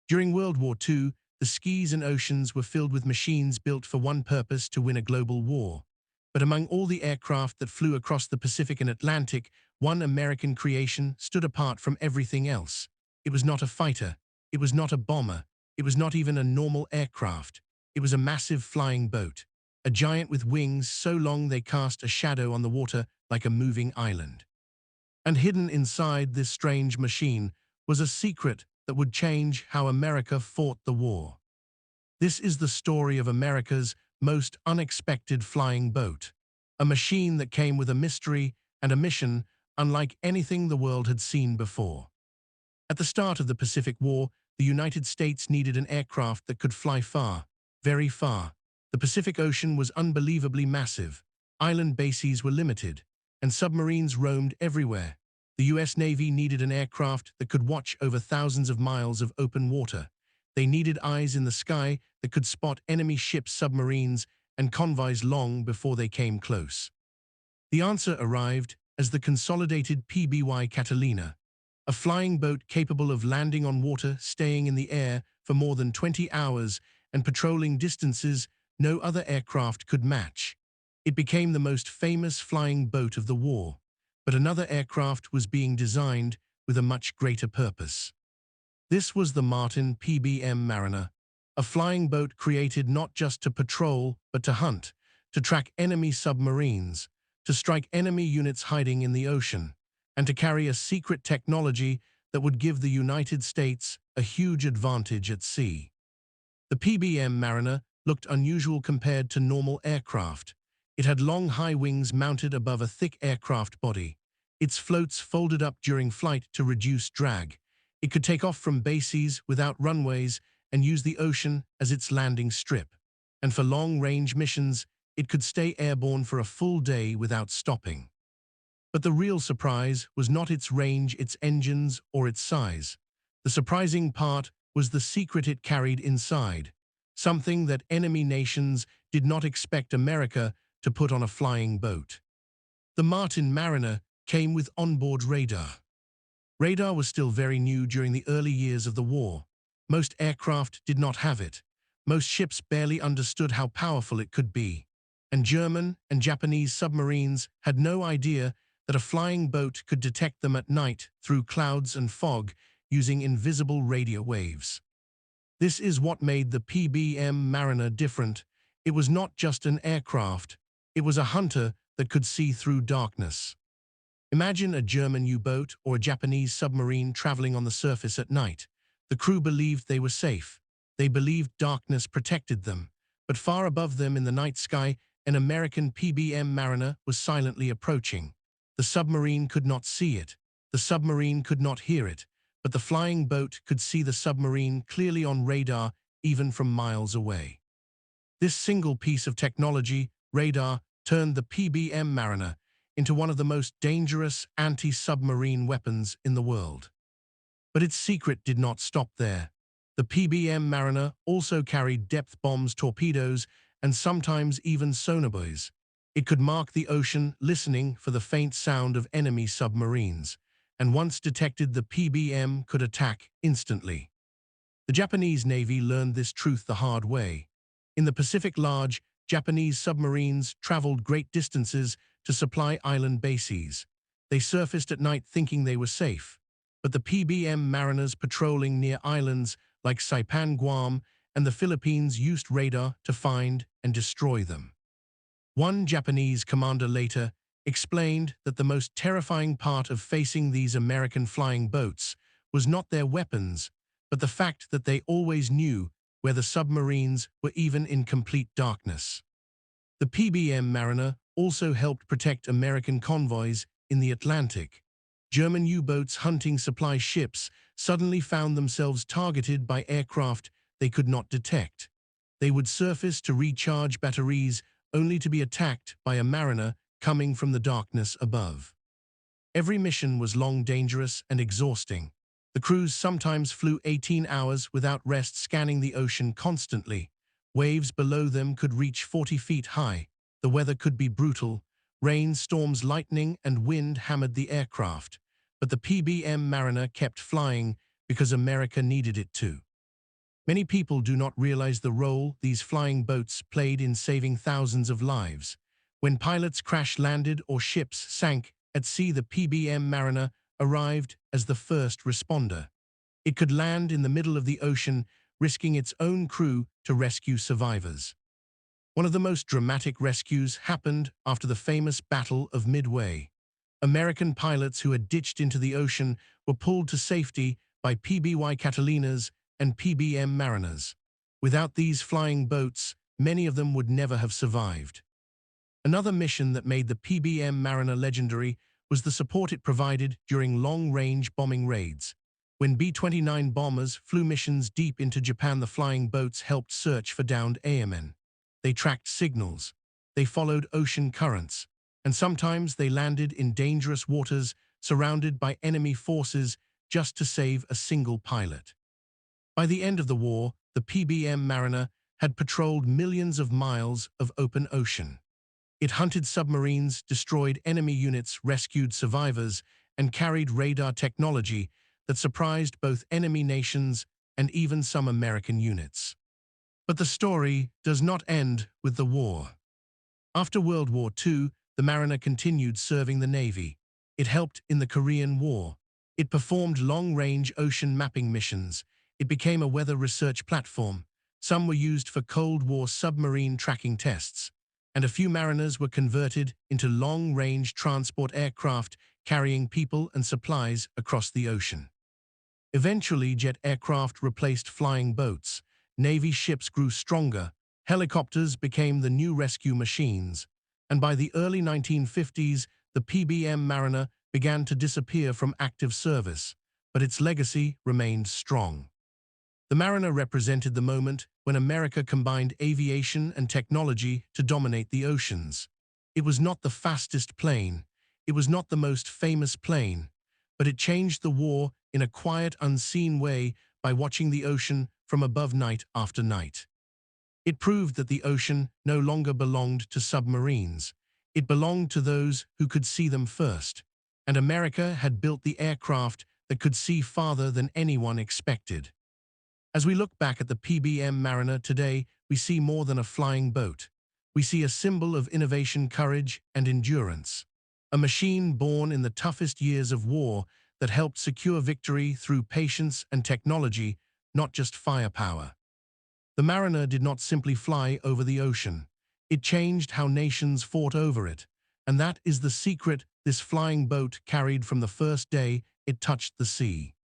During World War II, the skies and oceans were filled with machines built for one purpose: to win a global war. But among all the aircraft that flew across the Pacific and Atlantic, one American creation stood apart from everything else. It was not a fighter. It was not a bomber. It was not even a normal aircraft. It was a massive flying boat, a giant with wings so long they cast a shadow on the water like a moving island. And hidden inside this strange machine was a secret that would change how America fought the war. This is the story of America's most unexpected flying boat, a machine that came with a mystery and a mission unlike anything the world had seen before. At the start of the Pacific War, the United States needed an aircraft that could fly far, very far. The Pacific Ocean was unbelievably massive, island bases were limited, and submarines roamed everywhere. The US Navy needed an aircraft that could watch over thousands of miles of open water. They needed eyes in the sky that could spot enemy ships, submarines, and convoys long before they came close. The answer arrived as the consolidated PBY Catalina, a flying boat capable of landing on water, staying in the air for more than 20 hours, and patrolling distances no other aircraft could match. It became the most famous flying boat of the war, but another aircraft was being designed with a much greater purpose. This was the Martin PBM Mariner, a flying boat created not just to patrol, but to hunt, to track enemy submarines, to strike enemy units hiding in the ocean, and to carry a secret technology that would give the United States a huge advantage at sea. The PBM Mariner looked unusual compared to normal aircraft. It had long high wings mounted above a thick aircraft body. Its floats folded up during flight to reduce drag. It could take off from bases without runways and use the ocean as its landing strip. And for long-range missions, it could stay airborne for a full day without stopping. But the real surprise was not its range, its engines, or its size. The surprising part was the secret it carried inside, something that enemy nations did not expect America to put on a flying boat. The Martin Mariner came with onboard radar. Radar was still very new during the early years of the war. Most aircraft did not have it. Most ships barely understood how powerful it could be. And German and Japanese submarines had no idea that a flying boat could detect them at night through clouds and fog using invisible radio waves. This is what made the PBM Mariner different. It was not just an aircraft. It was a hunter that could see through darkness. Imagine a German U-boat or a Japanese submarine traveling on the surface at night. The crew believed they were safe. They believed darkness protected them. But far above them in the night sky, an American PBM Mariner was silently approaching. The submarine could not see it. The submarine could not hear it. But the flying boat could see the submarine clearly on radar, even from miles away. This single piece of technology, radar, turned the PBM Mariner into one of the most dangerous anti-submarine weapons in the world. But its secret did not stop there. The PBM Mariner also carried depth bombs, torpedoes, and sometimes even sonarbuoys. It could mark the ocean, listening for the faint sound of enemy submarines, and once detected, the PBM could attack instantly. The Japanese Navy learned this truth the hard way. In the Pacific, large Japanese submarines traveled great distances to supply island bases. They surfaced at night thinking they were safe, but the PBM Mariners patrolling near islands like Saipan, Guam, and the Philippines used radar to find and destroy them. One Japanese commander later explained that the most terrifying part of facing these American flying boats was not their weapons, but the fact that they always knew where the submarines were, even in complete darkness. The PBM Mariner also helped protect American convoys in the Atlantic. German U-boats hunting supply ships suddenly found themselves targeted by aircraft they could not detect. They would surface to recharge batteries only to be attacked by a mariner coming from the darkness above. Every mission was long, dangerous, and exhausting. The crews sometimes flew 18 hours without rest, scanning the ocean constantly. Waves below them could reach 40 feet high. The weather could be brutal. Rain, storms, lightning, and wind hammered the aircraft. But the PBM Mariner kept flying because America needed it to. Many people do not realize the role these flying boats played in saving thousands of lives. When pilots crash-landed or ships sank at sea, the PBM Mariner arrived as the first responder. It could land in the middle of the ocean, risking its own crew to rescue survivors. One of the most dramatic rescues happened after the famous Battle of Midway. American pilots who had ditched into the ocean were pulled to safety by PBY Catalinas and PBM Mariners. Without these flying boats, many of them would never have survived. Another mission that made the PBM Mariner legendary was the support it provided during long-range bombing raids. When B-29 bombers flew missions deep into Japan, the flying boats helped search for downed airmen. They tracked signals, they followed ocean currents, and sometimes they landed in dangerous waters surrounded by enemy forces just to save a single pilot. By the end of the war, the PBM Mariner had patrolled millions of miles of open ocean. It hunted submarines, destroyed enemy units, rescued survivors, and carried radar technology that surprised both enemy nations and even some American units. But the story does not end with the war. After World War II, the Mariner continued serving the Navy. It helped in the Korean War. It performed long-range ocean mapping missions. It became a weather research platform. Some were used for Cold War submarine tracking tests, and a few Mariners were converted into long-range transport aircraft carrying people and supplies across the ocean. Eventually, jet aircraft replaced flying boats. Navy ships grew stronger. Helicopters became the new rescue machines. And by the early 1950s, the PBM Mariner began to disappear from active service, but its legacy remained strong. The Mariner represented the moment when America combined aviation and technology to dominate the oceans. It was not the fastest plane. It was not the most famous plane, but it changed the war in a quiet, unseen way by watching the ocean from above night after night. It proved that the ocean no longer belonged to submarines. It belonged to those who could see them first. And America had built the aircraft that could see farther than anyone expected. As we look back at the PBM Mariner today, we see more than a flying boat. We see a symbol of innovation, courage, and endurance. A machine born in the toughest years of war that helped secure victory through patience and technology, not just firepower. The Mariner did not simply fly over the ocean. It changed how nations fought over it. And that is the secret this flying boat carried from the first day it touched the sea.